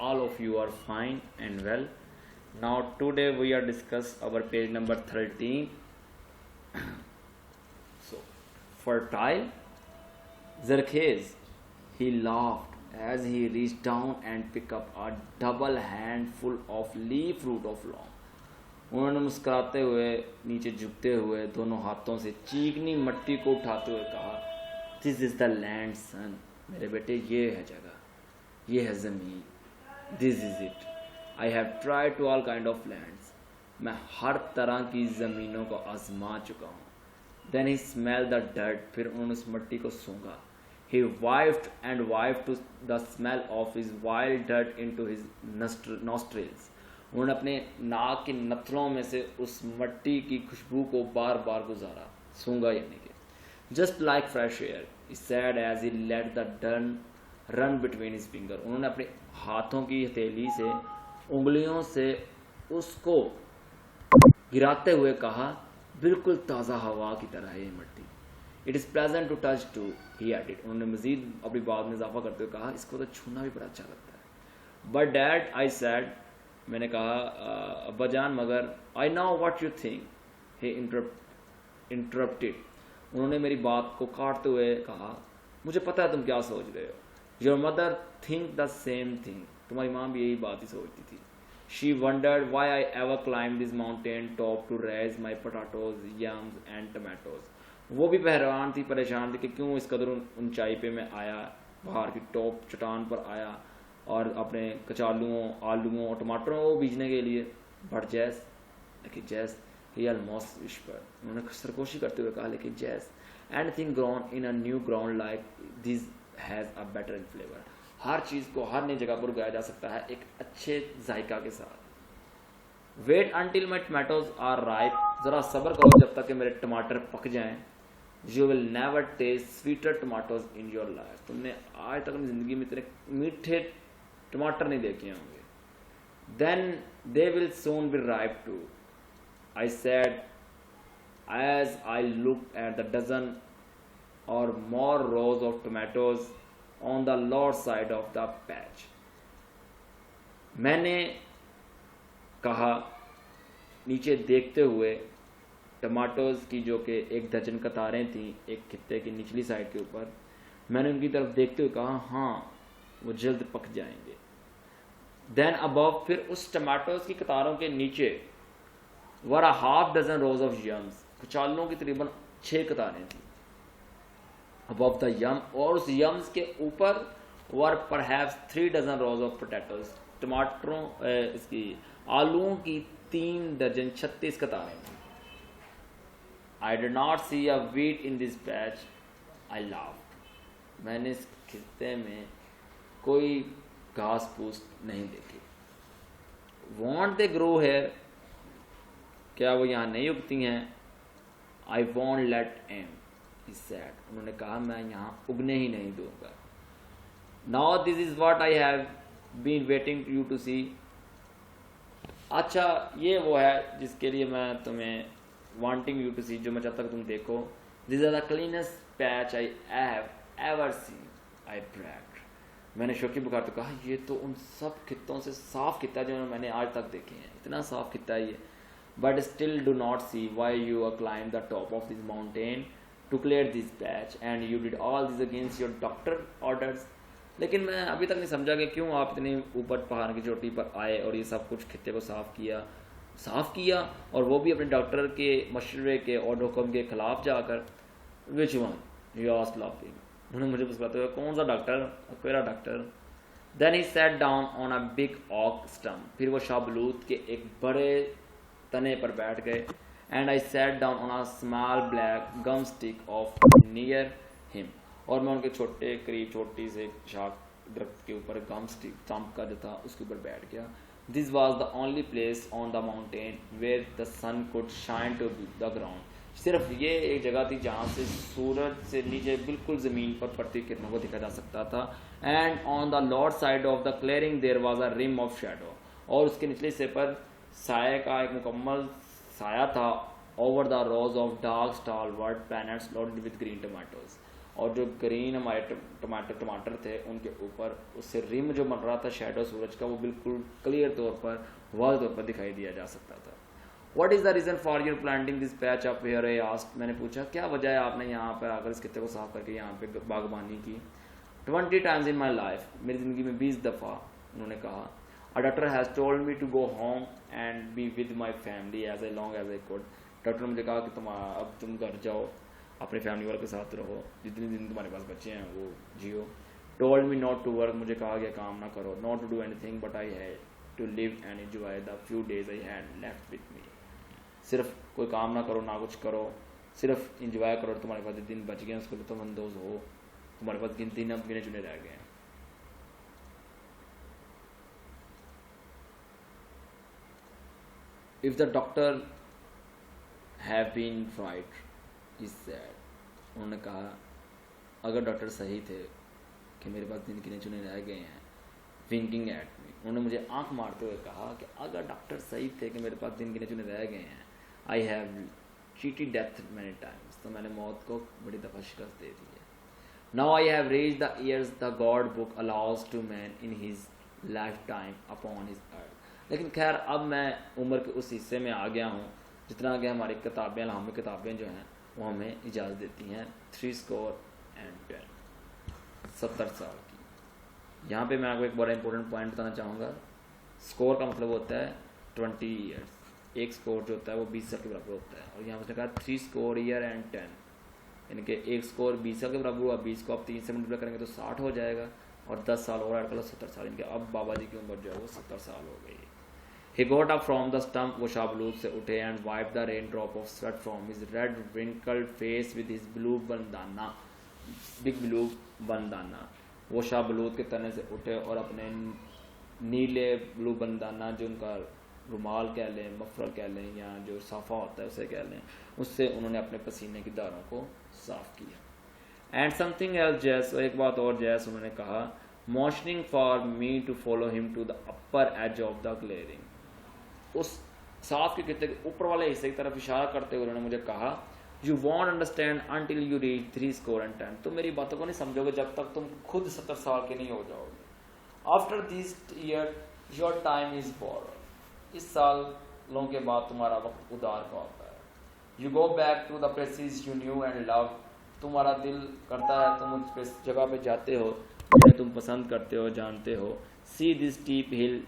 all of you are fine and well. Now today we are discuss our page number 13. So fertile Xerxes, he laughed as he reached down and picked up a double handful of leaf root of long. उन्होंने मुस्कुराते हुए नीचे झुकते हुए दोनों हाथों से चीकनी मिट्टी को उठाते हुए कहा, this is the land son, मेरे बेटे ये है जगह, ये है ज़मीन, this is it, I have try to all kind of lands, मैं हर तरह की ज़मीनों को आजमा चुका हूँ। Then he smell the dirt, फिर उन्होंने उस मिट्टी को सूंघा। He wafted to the smell of his wild dirt into his nostrils. उन्होंने अपने नाक की नथनों में से उस मिट्टी की खुशबू को बार बार गुजारा, सूंघा यानी कि। Just like fresh air, he said as he let the dirt run between his fingers. उन्होंने अपने हाथों की हथेली से उंगलियों से उसको गिराते हुए कहा, बिल्कुल ताज़ा हवा की तरह है ये मिट्टी। It is pleasant to touch too, he added. उन्होंने मजीद अपनी बात में इजाफा करते हुए कहा, इसको तो छूना भी बड़ा अच्छा लगता है। बट डैड, आई सैड, मैंने कहा अब्बा जान, मगर I know what you think, he interrupted. उन्होंने मेरी बात को काटते हुए कहा, मुझे पता है तुम क्या सोच रहे हो। Your mother think the same thing, तुम्हारी माँ भी यही बात ही सोचती थी। She wondered why I ever climb this mountain top to raise my potatoes, yams and tomatoes. वो भी हैरान थी, परेशान थी कि क्यों इस कदर ऊंचाई पे मैं आया, बाहर की टॉप चट्टान पर आया और अपने कचालुओं, आलूओं और टमाटरों को बीजने के लिए। बट जैस, लेकिन जैस, ही ऑलमोस्ट विस्पर, उन्होंने सरगोशी करते हुए कहा, लेकिन Jess, anything grown in a new ground like this has a better flavour. हर चीज़ को हर नई जगह पर उगाया जा सकता है एक अच्छे जायका के साथ। Wait until my tomatoes are ripe, ज़रा सब्र करो जब तक कि मेरे टमाटर पक जाएं। You will never taste sweeter tomatoes in your life, तुमने आज तक अपनी ज़िंदगी में इतने मीठे टमाटर नहीं देखे होंगे। Then they will soon be ripe too, I said as I look at the dozen or more rows of tomatoes on the lower side of the patch. मैंने कहा नीचे देखते हुए टमाटोज़ की जो कि एक दर्जन कतारें थीं एक खित्ते की निचली साइड के ऊपर, मैंने उनकी तरफ देखते हुए कहा, हाँ वो जल्द पक जाएंगे। देन अबव, फिर उस टमाटोज़ की कतारों के नीचे were a half dozen rows of yams, कचालों की तकरीबन 6 कतारें थी। अबव द यम, और उस यम्स के ऊपर were perhaps 3 dozen rows of potatoes, टमाटरों इसकी आलूओं की 3 दर्जन 36 कतारें थी। I did not see a wheat in this patch. I laughed. मैंने इस खित्ते में कोई घास फूस नहीं देखी। Won't they grow here? क्या वो यहाँ नहीं उगती हैं? I won't let them, he said. उन्होंने कहा, मैं यहाँ उगने ही नहीं दूंगा। Now this is what I have been waiting you to see. अच्छा, ये वो है जिसके लिए मैं तुम्हें wanting you to see, जो मैं चाहता कि तुम देखो। These are the cleanest patch I have ever seen, I bragged. मैंने शौकी बुखार तो कहा, ये तो उन सब खित्तों से साफ खित्ता जो मैंने आज तक देखे हैं, इतना साफ खित्ता है ये। But still do not see why you climbed the top of this mountain to clear this patch and you did all this against your doctor orders. लेकिन मैं अभी तक नहीं समझा कि क्यों आप इतने ऊपर पहाड़ की चोटी पर आए और ये सब कुछ खित्ते को साफ किया और वो भी अपने डॉक्टर के मशवरे के और हुक्म के खिलाफ जाकर। Which one, you asked laughing, उन्होंने मुझे बुलाते हुए, कौन सा डॉक्टर? मेरा doctor. Then he sat down on a big oak stump, फिर वो शाहबलूत के एक बड़े तने पर बैठ गए। And I sat down on a small black gum stick off near him, और मैं उनके करीब छोटी से शाख दरख्त के ऊपर गम स्टिक स्टम्प का जो था उसके ऊपर बैठ गया। This was the only place on the mountain where the sun could shine to the ground. सिर्फ ये एक जगह थी जहाँ से सूरज से नीचे बिल्कुल ज़मीन पर पड़ती किरणों को देखा जा सकता था। And on the lower side of the clearing there was a rim of shadow. और उसके निचले हिस्से पर साये का एक मुकम्मल साया था। Over the rows of dark stalwart planets loaded with green tomatoes. और जो ग्रीन हमारे टमाटर थे उनके ऊपर उससे रिम जो बन रहा था शेडो सूरज का, वो बिल्कुल क्लियर तौर पर वाज़ तौर पर दिखाई दिया जा सकता था। What is the reason for your planting this patch of here, I asked, मैंने पूछा क्या वजह है आपने यहाँ पर आकर इस खित्ते को साफ करके यहाँ पे बागबानी की। 20 टाइम्स इन माई लाइफ, मेरी ज़िंदगी में 20 दफ़ा, उन्होंने कहा। A doctor has told me to go home and be with my family as a long as I could. Doctor ने मुझे कहा कि अब तुम घर जाओ, अपने फैमिली वालों के साथ रहो, जितने दिन तुम्हारे पास बच्चे हैं वो जियो। Told me not to work, मुझे कहा कि काम ना करो, not to do anything but I had to live and enjoy the few days I had left with me. सिर्फ कोई काम ना करो, ना कुछ करो, सिर्फ इंजॉय करो। तुम्हारे पास दिन बच गए उसको तुम अंदोज हो, तुम्हारे पास दिन अब गिने चुने रह गए हैं। If the doctor have been right is said, उन्होंने कहा अगर डॉक्टर सही थे कि मेरे पास दिन गिने चुने रह गए हैं, विंकिंग एट मी, उन्होंने मुझे आंख मारते हुए कहा कि अगर डॉक्टर सही थे कि मेरे पास दिन गिने चुने रह गए हैं, I have cheated death many times, तो मैंने मौत को बड़ी दफ़ा शिकस्त दे दी है। Now I have reached the years the good book allows to man in his life time upon his earth. लेकिन खैर अब मैं उम्र के उस हिस्से में आ गया हूँ जितना आगे हमारी किताबें, हमें किताबें जो हैं वो हमें इजाज़त देती हैं 70 साल की। यहाँ पे मैं आपको एक बड़ा इंपॉर्टेंट पॉइंट बताना चाहूँगा। स्कोर का मतलब होता है 20 ईयर्स, एक स्कोर जो होता है वो 20 साल के बराबर होता है। और यहाँ उसने कहा 3 स्कोर ईयर एंड 10, यानी कि एक स्कोर 20 साल के बराबर हुआ, 20 को आप 3 से मल्टीप्लाई करेंगे तो 60 हो जाएगा, और 10 साल और ऐड कर लो 70 साल। इनके अब बाबा जी की उम्र जो है वो 70 साल हो गई। He got up from the stump, वो शाबलूत से उठे, and wiped the raindrop of sweat from his red wrinkled face with his blue bandana, big blue bandana। वो शाबलूत के तने से उठे और अपने नीले ब्लू बंदाना, जो उनका रुमाल कह लें, मफरल कह लें, या जो साफ़ा होता है उसे कह लें, उससे उन्होंने अपने पसीने की धारों को साफ किया। एंड समथिंग एल्स जैस, एक बात और जैस उन्होंने कहा, motioning for me to follow him to the upper edge of the clearing, उस साफ के खित्ते के ऊपर वाले हिस्से की तरफ इशारा करते हुए उन्होंने मुझे कहा, you won't understand until you reach 3 score and 10, तुम मेरी बातों को नहीं समझोगे जब तक तुम खुद 70 साल के नहीं हो जाओगे। After this year your time is borrowed, इस सालों के बाद तुम्हारा वक्त उधार का होता है। You go back to the places you knew and love, तुम्हारा दिल करता है तुम उस जगह पे जाते हो जिन्हें तुम पसंद करते हो, जानते हो। See this steep hill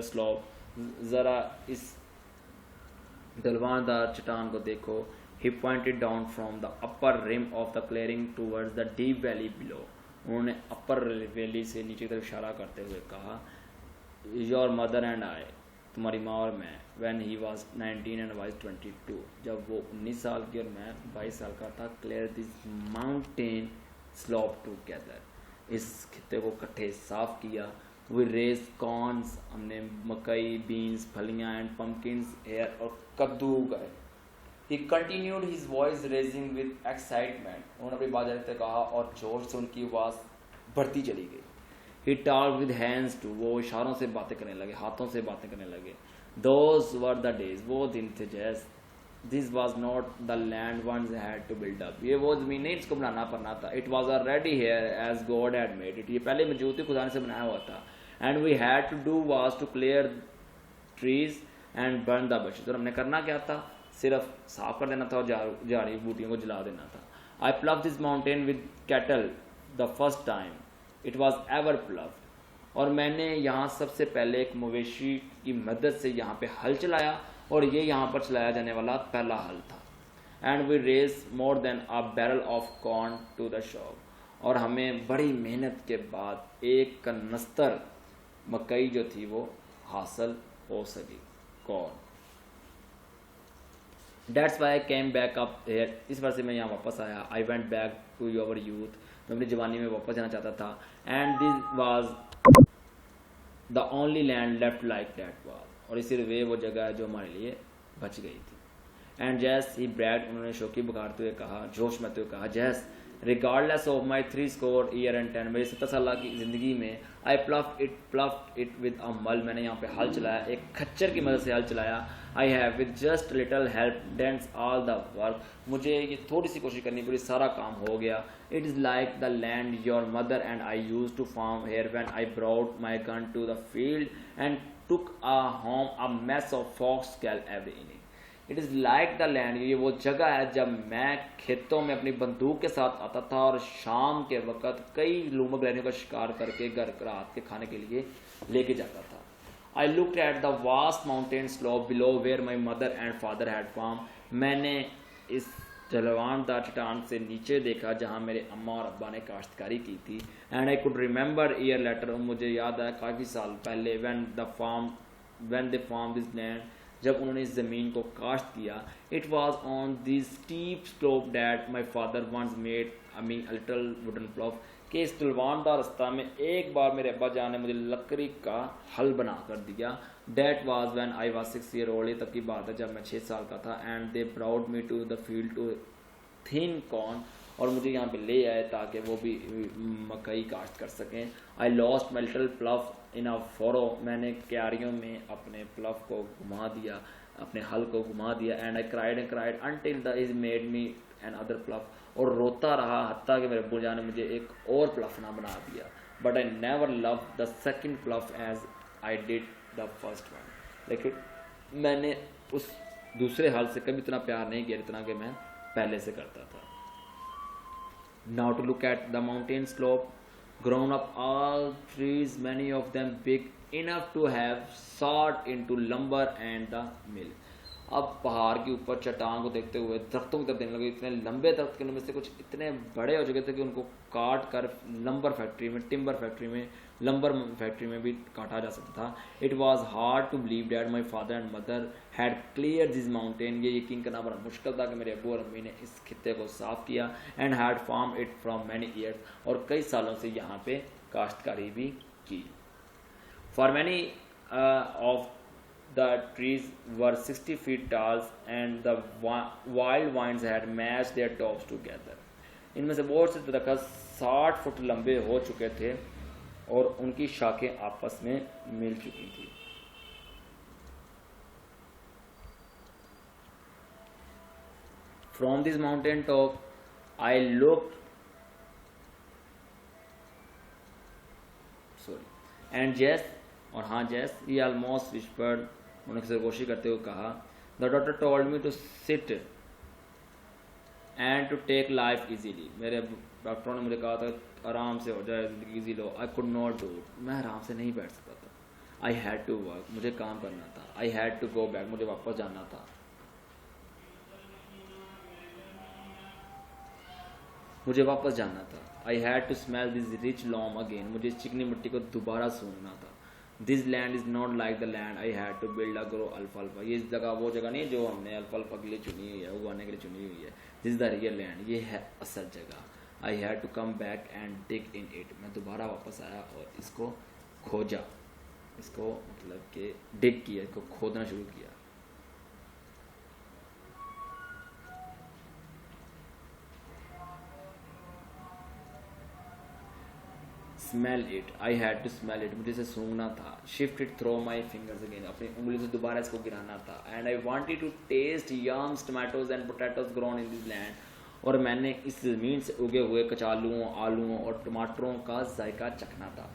slope, ज़रा इस ढलवानदार चट्टान को देखो। He pointed down from the upper rim of the clearing towards the deep valley below, उन्होंने अपर वैली से नीचे की तरफ इशारा करते हुए कहा, योर मदर एंड आई, तुम्हारी माँ और मैं, when he was 19 and was 22, जब वो 19 साल की और मैं 22 साल का था, clear this mountain slope together, इस खित्ते को इकट्ठे साफ किया। वी रेज कॉर्न्स, हमने मकई, बीन्स, फलियाँ एंड पम्पकिन्स, एयर और कद्दू उगाए। ही continued his voice raising with excitement, उन्होंने अपनी बात जाते कहा और जोर से उनकी आवाज़ बढ़ती चली गई। He talk with hands too, वो इशारों से बातें करने लगे, हाथों से बातें करने लगे। दोज वर द डेज, वो दिन थे जैस this was not the land once had to build up, ये वो ज़मीन नहीं जिसको बनाना पड़ना था। It was already here as God had made it, ये पहले मौजूद थी, खुदा ने से बनाया हुआ था। And we had to do was to clear trees and burn the bushes, और हमने करना क्या था, सिर्फ साफ कर देना था और झाड़ी बूटियों को जला देना था। I plough this mountain with cattle the first time it was ever ploughed, और मैंने यहाँ सबसे पहले एक मवेशी की मदद से यहाँ पे हल चलाया, और ये यहाँ पर चलाया जाने वाला पहला हल था। And we raise more than a barrel of corn to the shop, और हमें बड़ी मेहनत के बाद एक कनस्तर मकई जो थी वो हासिल हो सकी, corn. That's why I came back up here, इस वजह से मैं यहाँ वापस आया। I went back to your youth, मैं अपनी जवानी में वापस जाना चाहता था। And this was the only land left like that was, और इसीलिए वो जगह है जो हमारे लिए बच गई थी। And Jess he bragged, उन्होंने शौकी बुखारते हुए कहा, जोश में हुए कहा, Jess regardless of my 3 score year and 10, मेरी 70 साल की ज़िंदगी में आई प्लफ्ड इट विद अ मल, मैंने यहाँ पे हल चलाया, एक खच्चर की मदद से हल चलाया। I have with just little help dense all the work, मुझे ये थोड़ी सी कोशिश करनी पड़ी, सारा काम हो गया। It is like the land your mother and I use to farm here when I brought my gun to the field and took a home a mess of fox squirrel every evening. It is like the land, ये वो जगह है जब मैं खेतों में अपनी बंदूक के साथ आता था और शाम के वक्त कई लूमगलैनियों का शिकार करके घर रात के खाने के लिए लेके जाता था। I looked at the vast mountain slope below where my mother and father had farm, मैंने इस जलवानदार चट्टान से नीचे देखा जहाँ मेरे अम्मा और अब्बा ने काश्तकारी की थी। And I could remember year later, मुझे याद आया काफ़ी साल पहले, when they farm this land, जब उन्होंने इस ज़मीन को काश्त किया। It was on this steep slope that my father once made me a little wooden plough, कि इस ढलवानदार रास्ता में एक बार मेरे अब्बा जान ने मुझे लकड़ी का हल बना कर दिया। That was when I was 6 year old, तब की बात है जब मैं 6 साल का था। And they brought me to the field to thin corn, और मुझे यहाँ पे ले आए ताकि वो भी मकई काश्त कर सकें। I lost my little plough in a furrow, मैंने क्यारियों में अपने प्लफ को घुमा दिया, अपने हल को घुमा दिया। And I cried until the is made me another plough, और रोता रहा हत्ता कि मेरे अब्बू जान ने मुझे एक और प्लफना बना दिया। But I never love the second plough as I did the first one, लेकिन मैंने उस दूसरे हल से कभी इतना प्यार नहीं किया जितना कि मैं पहले से करता था। Now to look at the mountain slope, grown up all trees, many of them big enough to have sawed into lumber and the mill। अब पहाड़ के ऊपर चट्टान को देखते हुए दरख्तों की तरफ देखने लगे, इतने लंबे दरख्त के उनमें से कुछ इतने बड़े हो चुके थे कि उनको काट कर लंबर फैक्ट्री में, टिम्बर फैक्ट्री में, लंबर फैक्ट्री में भी काटा जा सकता था। It was hard to believe that my father and mother had clear this mountain, ये यकीन करना बड़ा मुश्किल था कि मेरे अब्बू और अम्मी ने इस खित्ते को साफ किया। And had farm it from many years, और कई सालों से यहाँ पे काश्तकारी भी की। For many of the trees were 60 feet tall and the wild vines had matched their tops together। इनमें से बहुत से दरख्त 60 फुट लंबे हो चुके थे और उनकी शाखें आपस में मिल चुकी थी। From this mountain top, I looked and Jess, और हाँ Jess, he almost whispered, उन्होंने सरगोशी करते हुए कहा, the doctor told me to sit and to take life easily। मेरे डॉक्टरों ने मुझे कहा था आराम से हो जाए, जिंदगी easy low. I could not do it, मैं आराम से नहीं बैठ सकता था। I had to work, मुझे काम करना था। I had to go back, मुझे वापस जाना था। मुझे वापस जाना था। I had to smell this rich loam again, मुझे इस चिकनी मिट्टी को दोबारा सूंघना था। This land is not like the land I had to build a grow alfalfa, ये जगह वो जगह नहीं जो हमने अल्फाल्फा के लिए चुनी हुई है, उगाने के लिए चुनी हुई है। This is the real land, ये है असल जगह। I had to come back and dig in it, मैं दोबारा वापस आया और इसको खोजा, इसको मतलब कि डिग किया, इसको खोदना शुरू किया। Smell it, I had to smell it, मुझे इसे सूंघना था। Shift it through my fingers again, अपनी उंगली से दोबारा इसको गिराना था। And I wanted to taste yams tomatoes and potatoes grown in this land, और मैंने इस ज़मीन से उगे हुए कचालुओं, आलूओं और टमाटरों का जायका चखना था।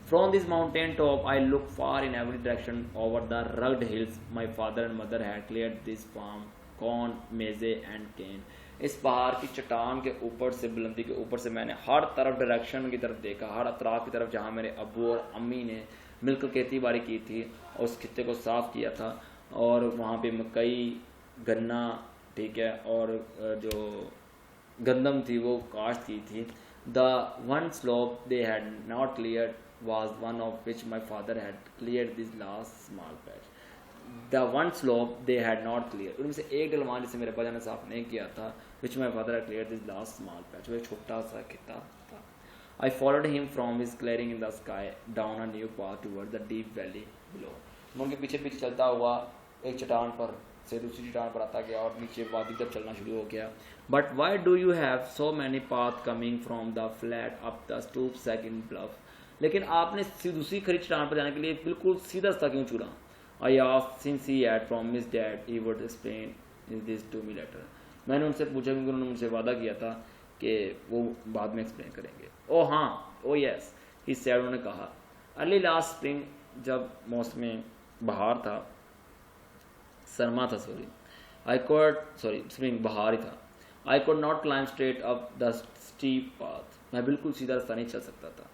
From this mountain top I look far in every direction over the rugged hills my father and mother had cleared this farm, corn, maize and cane. इस पहाड़ की चट्टान के ऊपर से, बुलंदी के ऊपर से मैंने हर तरफ डायरेक्शन की तरफ देखा, हर अतराफ की तरफ जहाँ मेरे अब्बू और अम्मी ने मिलकर खेती बाड़ी की थी और उस खित्ते को साफ़ किया था, और वहाँ पे मकई, गन्ना, ठीक है, और जो गंदम थी वो काश्त की थी। The one slope they had not clear was one of which my father had cleared this last small patch। The one slope they had not cleared, उनमें से एक ढलवान जिसे मेरे बाबा ने साफ नहीं किया था, which my father had cleared this last small patch, वो एक छोटा सा खित्ता था। I followed him from his clearing in the sky down a new path toward the deep valley below। मैं उनके पीछे पीछे चलता हुआ एक चट्टान पर से दूसरी चट्टान पर आता गया और नीचे वादी तक चलना शुरू हो गया. But why do you have so many path coming from the flat up the stoop second bluff. लेकिन आपने दूसरी खरी चट्टान पर जाने के लिए बिल्कुल सीधा रास्ता क्यों चुना. I asked since he had promised that he would explain this to me later. मैंने उनसे पूछा क्योंकि उन्होंने मुझसे वादा किया था कि वो बाद में एक्सप्लेन करेंगे. ओ हाँ, ओ यस, ही सेड, उन्होंने कहा. अर्ली लास्ट स्प्रिंग, जब मौसम बहार था, सरमा था सॉरी, स्प्रिंग बहार ही था. I could not climb straight up the steep path. मैं बिल्कुल सीधा रास्ता नहीं चल सकता था.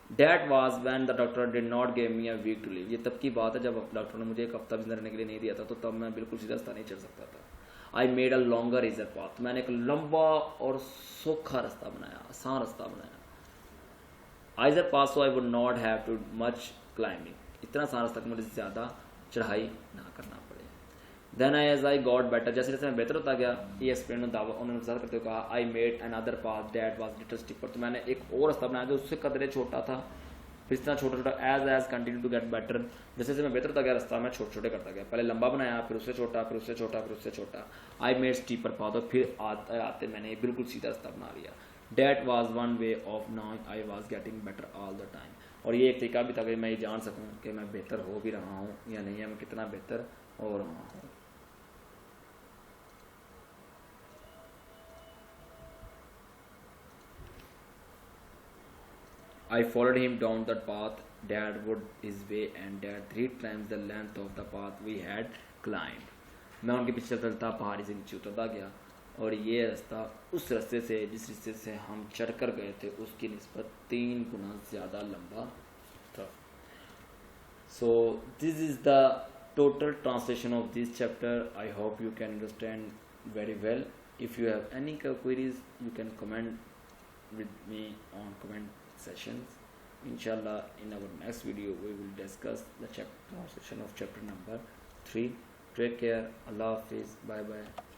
That was when the doctor did not give me a week to live. ये तब की बात है जब डॉक्टर ने मुझे एक हफ्ता जिंदा रहने के लिए नहीं दिया था, तो तब मैं बिल्कुल सीधा रास्ता नहीं चल सकता था. I made a longer easier path. मैंने एक लंबा और सूखा रास्ता बनाया, आसान रास्ता बनाया. आइजर path so I would not have too much climbing. इतना आसान रास्ता कि मुझे ज़्यादा चढ़ाई ना करना पड़े. Then as I got better, जैसे जैसे मैं बेहतर होता गया, ये एक्सप्लेन दावा उन्होंने वजाहत करते हुए कहा, I made another path that was little stripper. तो मैंने एक और रास्ता बनाया जो उससे कदरे छोटा था. फिर इतना छोटा छोटा as continue to get better. जैसे जैसे मैं बेहतर होता गया रास्ता मैं छोटे छोटे करता गया. पहले लंबा बनाया, फिर उससे छोटा, फिर उससे छोटा, फिर उससे छोटा. आई मेड स्टीपर पाथ, और फिर आते आते मैंने बिल्कुल सीधा रास्ता बना लिया. That was one way of now I was getting better all the time. और ये एक तरीका भी था कि मैं ये जान सकूँ कि मैं बेहतर हो भी रहा हूँ या नहीं, या मैं कितना बेहतर हो रहा हूँ. I followed him down that path. Dad would his way, and Dad 3 times the length of the path we had climbed. मैं उनके पीछे चलता पहाड़ी से नीचे उतरता गया, और ये रास्ता उस रास्ते से जिस रास्ते से हम चढ़कर गए थे उसकी निस्बत 3 गुना ज़्यादा लंबा था. So this is the total translation of this chapter. I hope you can understand very well. If you have any queries, you can comment with me on comment sessions. Inshallah, in our next video we will discuss the translation of chapter number 3. Take care. Allah Hafiz. Bye bye.